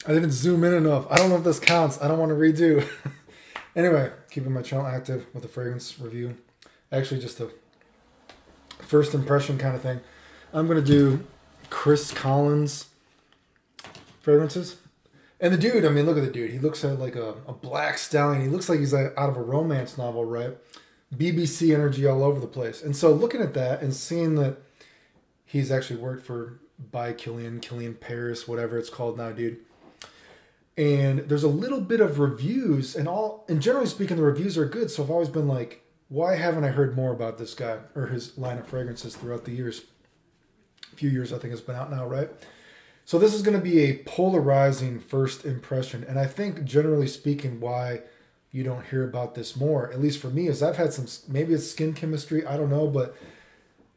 I didn't zoom in enough. I don't know if this counts. I don't want to redo. Anyway, keeping my channel active with a fragrance review. Actually, just a first impression kind of thing. I'm going to do Chris Collins fragrances. And the dude, I mean, look at the dude. He looks like a black stallion. He looks like he's out of a romance novel, right? BBC energy all over the place. And so looking at that and seeing that he's actually worked for by Kilian Paris, whatever it's called now, dude. And there's a little bit of reviews and generally speaking, the reviews are good. So I've always been like, why haven't I heard more about this guy or his line of fragrances throughout the years? A few years, I think it's been out now, right? So this is going to be a polarizing first impression. And I think generally speaking, why you don't hear about this more, at least for me, is I've had some, maybe it's skin chemistry, I don't know, but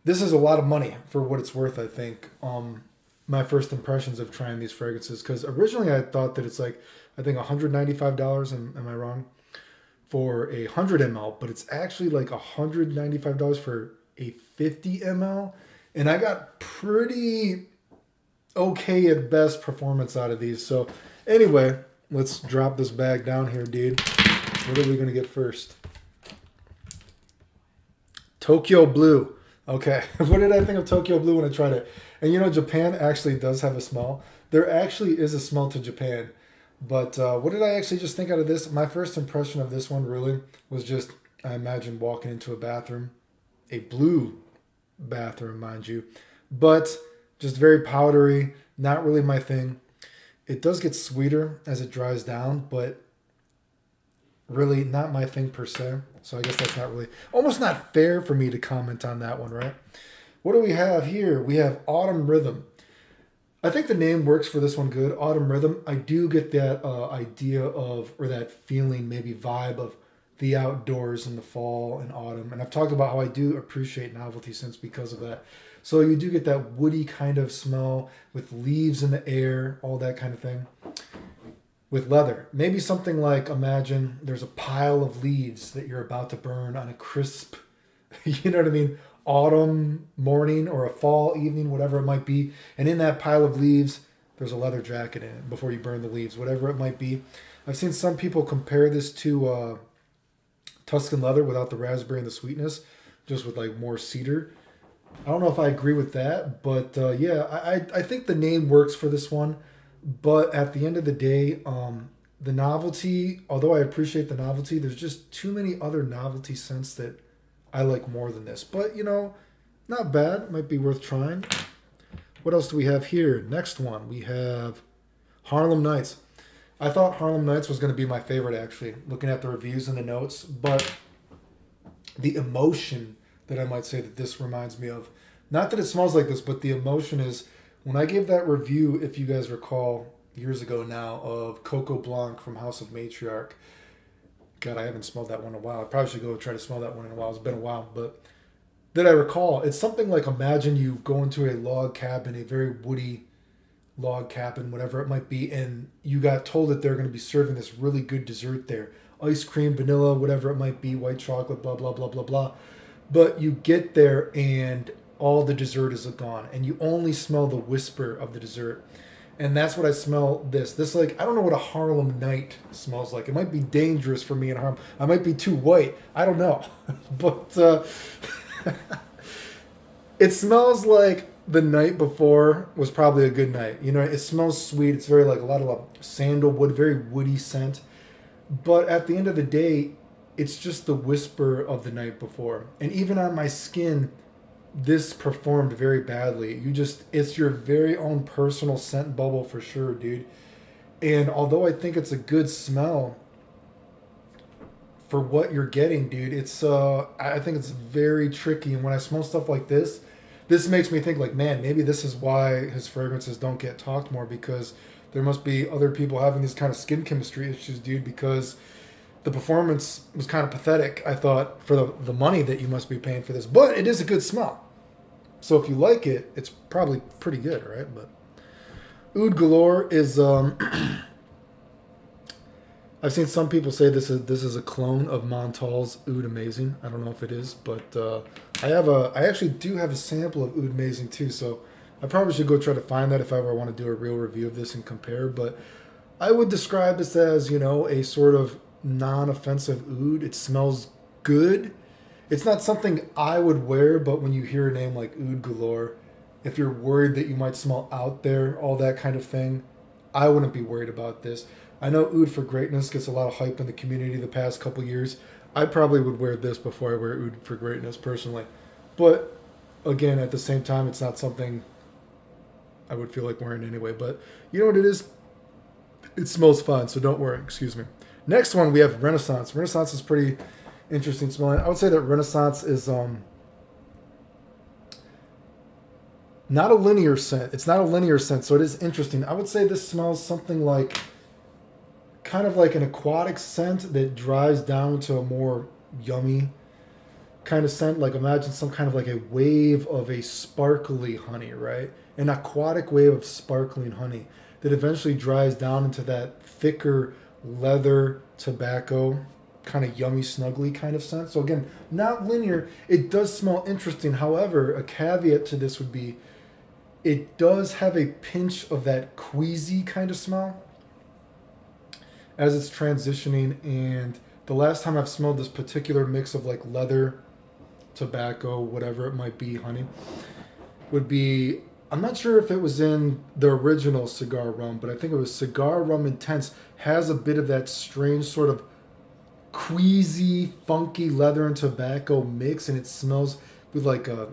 this is a lot of money for what it's worth, I think. My first impressions of trying these fragrances, because originally I thought that it's like, I think $195, am I wrong? For a 100 ml, but it's actually like $195 for a 50 ml. And I got pretty okay at best performance out of these. So anyway, let's drop this bag down here, dude. What are we going to get first? Tokyo Blue. Okay, what did I think of Tokyo Blue when I tried it? And you know, Japan actually does have a smell. There actually is a smell to Japan. But what did I actually just think out of this? My first impression of this one really was just, I imagine walking into a bathroom. A blue bathroom, mind you. But just very powdery, not really my thing. It does get sweeter as it dries down, but really not my thing per se. So I guess that's not really, almost not fair for me to comment on that one, right? What do we have here? We have Autumn Rhythm. I think the name works for this one good. Autumn Rhythm. I do get that idea of, or that feeling, maybe vibe of the outdoors in the fall and autumn. And I've talked about how I do appreciate novelty scents because of that. So you do get that woody kind of smell with leaves in the air, all that kind of thing. With leather. Maybe something like, imagine there's a pile of leaves that you're about to burn on a crisp, you know what I mean, autumn morning or a fall evening, whatever it might be. And in that pile of leaves, there's a leather jacket in it before you burn the leaves, whatever it might be. I've seen some people compare this to Tuscan leather without the raspberry and the sweetness, just with like more cedar. I don't know if I agree with that, but yeah, I think the name works for this one. But at the end of the day, the novelty, although I appreciate the novelty, there's just too many other novelty scents that I like more than this. But, you know, not bad. Might be worth trying. What else do we have here? Next one, we have Harlem Nights. I thought Harlem Nights was going to be my favorite, actually, looking at the reviews and the notes. But the emotion that I might say that this reminds me of, not that it smells like this, but the emotion is, when I gave that review, if you guys recall, years ago now, of Coco Blanc from House of Matriarch. God, I haven't smelled that one in a while. I probably should go try to smell that one in a while. It's been a while. But that I recall, it's something like, imagine you go into a log cabin, a very woody log cabin, whatever it might be, and you got told that they're going to be serving this really good dessert there. Ice cream, vanilla, whatever it might be, white chocolate, blah, blah, blah, blah, blah. But you get there and all the dessert is gone, and you only smell the whisper of the dessert. And that's what I smell this like, I don't know what a Harlem night smells like. It might be dangerous for me in Harlem. I might be too white, I don't know. But it smells like the night before was probably a good night. You know, it smells sweet. It's very like a lot of sandalwood, very woody scent. But at the end of the day, it's just the whisper of the night before. And even on my skin, this performed very badly. It's your very own personal scent bubble for sure, dude. And although I think it's a good smell for what you're getting, dude, I think it's very tricky. And when I smell stuff like this makes me think like, man, maybe this is why his fragrances don't get talked more, because there must be other people having these kind of skin chemistry issues, dude, because the performance was kind of pathetic, I thought, for the money that you must be paying for this. But it is a good smell. So if you like it, it's probably pretty good, right? But Oud Galore is, I've seen some people say this is a clone of Montal's Oud Amazing. I don't know if it is, but I actually do have a sample of Oud Amazing too, so I probably should go try to find that if I ever want to do a real review of this and compare. But I would describe this as, you know, a sort of non-offensive oud. It smells good. It's not something I would wear, but when you hear a name like Oud Galore, if you're worried that you might smell out there, all that kind of thing, I wouldn't be worried about this. I know Oud for Greatness gets a lot of hype in the community the past couple years. I probably would wear this before I wear Oud for Greatness personally. But again, at the same time, it's not something I would feel like wearing anyway. But you know what it is? It smells fine, so don't worry. Excuse me. Next one, we have Renaissance. Renaissance is pretty interesting smelling. I would say that Renaissance is not a linear scent. It's not a linear scent, so it is interesting. I would say this smells something like, kind of like an aquatic scent that dries down to a more yummy kind of scent. Like imagine some kind of like a wave of a sparkly honey, right? An aquatic wave of sparkling honey that eventually dries down into that thicker leather tobacco kind of yummy snuggly kind of scent. So again, not linear. It does smell interesting. However, a caveat to this would be it does have a pinch of that queasy kind of smell as it's transitioning. And the last time I've smelled this particular mix of like leather, tobacco, whatever it might be, honey, would be, I'm not sure if it was in the original Cigar Rum, but I think it was Cigar Rum Intense. Has a bit of that strange sort of queasy, funky leather and tobacco mix, and it smells with like a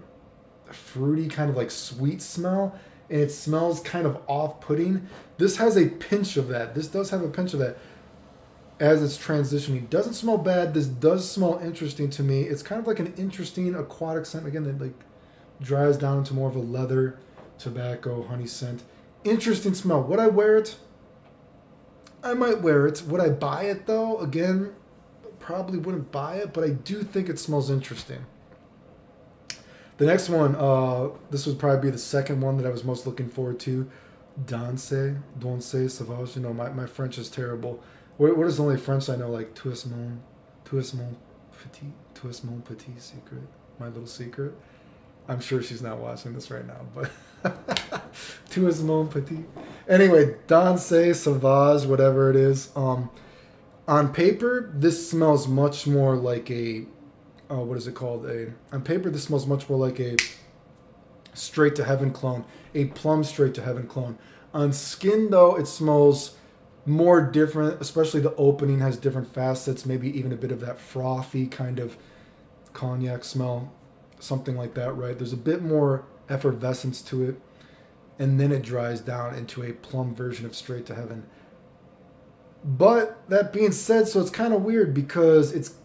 fruity kind of like sweet smell, and it smells kind of off-putting. This has a pinch of that. This does have a pinch of that as it's transitioning. Doesn't smell bad. This does smell interesting to me. It's kind of like an interesting aquatic scent again that like dries down into more of a leather, tobacco, honey scent. Interesting smell. Would I wear it? I might wear it. Would I buy it though? Again, probably wouldn't buy it, but I do think it smells interesting. The next one, this would probably be the second one that I was most looking forward to. Danse Sauvage. You know, my French is terrible. What is the only French I know? Like, tu es mon petit secret. My little secret. I'm sure she's not watching this right now, but tu es mon petit. Anyway, Danse Sauvage, whatever it is. On paper, this smells much more like a, what is it called? On paper, this smells much more like a Straight to Heaven clone, a plum Straight to Heaven clone. On skin, though, it smells more different, especially the opening has different facets, maybe even a bit of that frothy kind of cognac smell, something like that, right? There's a bit more effervescence to it, and then it dries down into a plum version of Straight to Heaven. But that being said, so it's kind of weird because it's,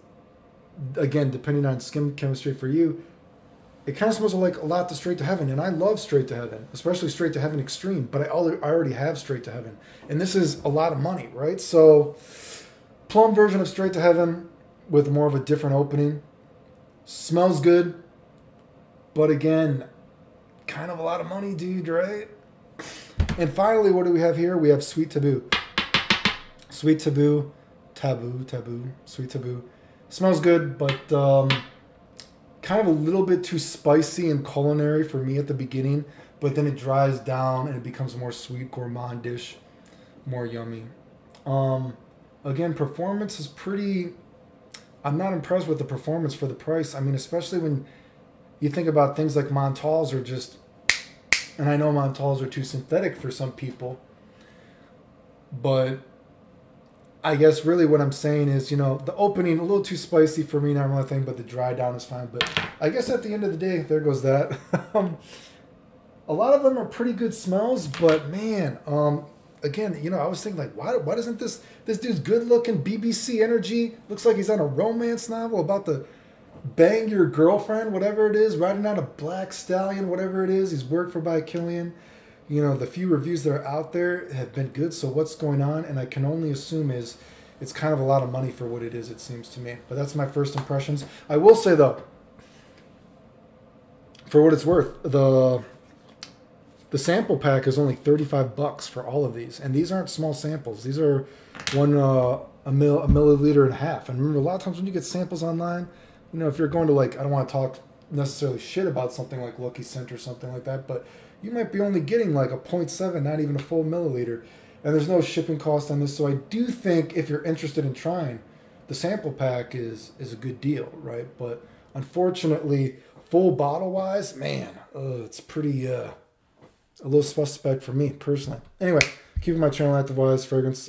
again, depending on skin chemistry for you, it kind of smells like a lot to Straight to Heaven, and I love Straight to Heaven, especially Straight to Heaven Extreme, but I already have Straight to Heaven, and this is a lot of money, right? So, plum version of Straight to Heaven with more of a different opening. Smells good, but again, kind of a lot of money, dude, right? And finally, what do we have here? We have Sweet Taboo. Sweet Taboo, Taboo, Sweet Taboo. Smells good, but kind of a little bit too spicy and culinary for me at the beginning, but then it dries down and it becomes more sweet, gourmandish, more yummy. Again, performance is pretty, I'm not impressed with the performance for the price. I mean, especially when you think about things like Montals are just, and I know Montals are too synthetic for some people, but I guess really what I'm saying is, you know, the opening a little too spicy for me, not really thing, but the dry down is fine. But I guess at the end of the day, there goes that. A lot of them are pretty good smells, but man, again, you know, I was thinking like, why doesn't this dude's good looking, BBC energy, looks like he's on a romance novel about to bang your girlfriend, whatever it is, riding on a black stallion, whatever it is. He's worked for by Kilian. You know, the few reviews that are out there have been good, so what's going on? And I can only assume is it's kind of a lot of money for what it is, it seems to me. But that's my first impressions. I will say, though, for what it's worth, the sample pack is only $35 for all of these. And these aren't small samples. These are a milliliter and a half. And remember, a lot of times when you get samples online, you know, if you're going to, like, I don't want to talk necessarily shit about something like Lucky Scent or something like that, but you might be only getting like a 0.7, not even a full milliliter. And there's no shipping cost on this. So I do think if you're interested in trying, the sample pack is a good deal, right? But unfortunately, full bottle wise, man, it's pretty a little suspect for me personally. Anyway, keeping my channel active wise, fragrance.